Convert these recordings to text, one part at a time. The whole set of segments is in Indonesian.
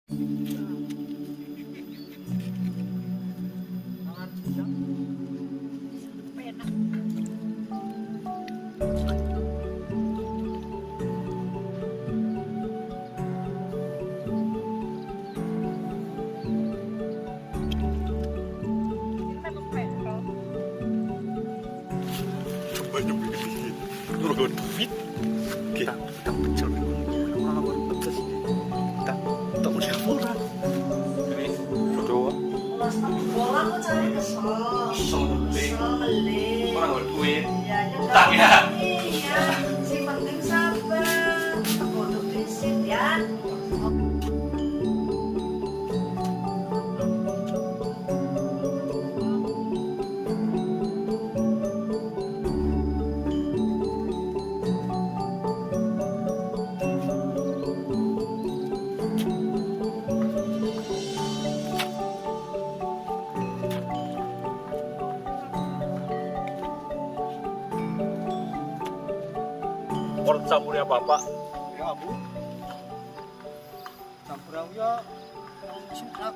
Banyak ini turun fit kita pecel orang baru pedes kita tak boleh murah ini berdua bola kok cari kesel orang berduit ya utang ya iya si penting sabar kudu prinsip ya. orang campur ya bapak Ya bu, campur ya singkat.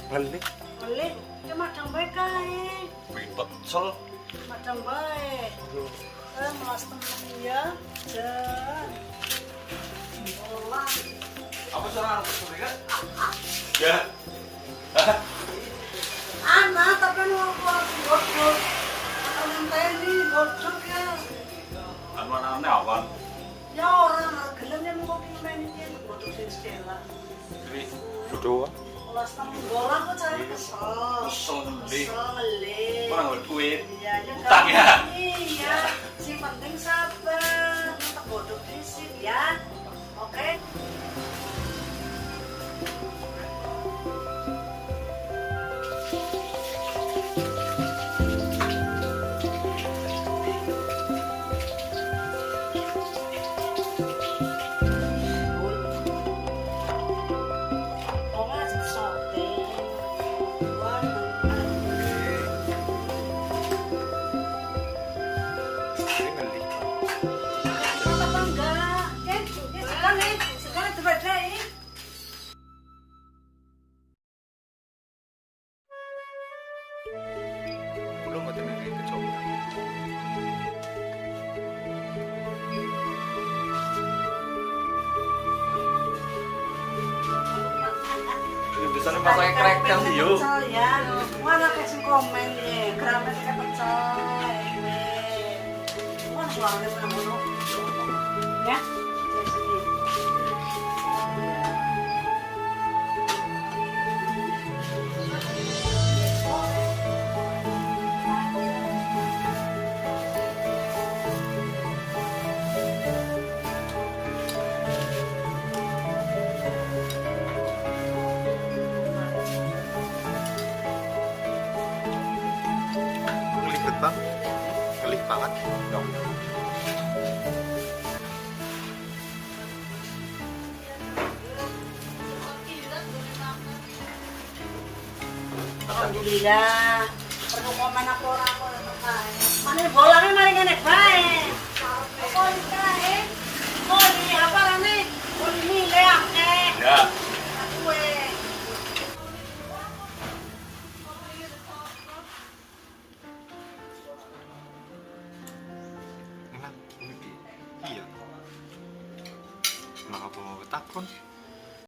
Ngelik. Beli, cuma macam baik kae. Ribet sel. Macam baik. Malas temen ya. Dan bola. Apa cara anak mereka? Ya. Anak tapi mau godok. Anak ini godok ya. Anak-anaknya awan. Ya orang gelemnya mau main ini godok sing Stella. Jadi jodoh. Malas temen bola kok cari kesel. Kesel ngelik. Kesel ngelik. Orang berduit. Iya, Utang ya. Iya, sing penting sabar. Tak godok prinsip ya. Oke. Ini ngelik. Apa enggak? Sekarang terbedai. Belum ada yang kecoba. Biasanya masaknya krek-krek sih yuk. Ya, mana kasih komen ya, kenapa kita pecel? Mana suaranya mana mono? Ya, dari sini. Ngelik bang. Ngelik banget. Dong. Alhamdulillah. Perlu komen apa orang aku yang terkait. Mana bolanya mari ngenek baik. Apa ini? Oh ini apa rame? Oh ini leak Ya. Kue. Enak. Iya. Kenapa mau takon?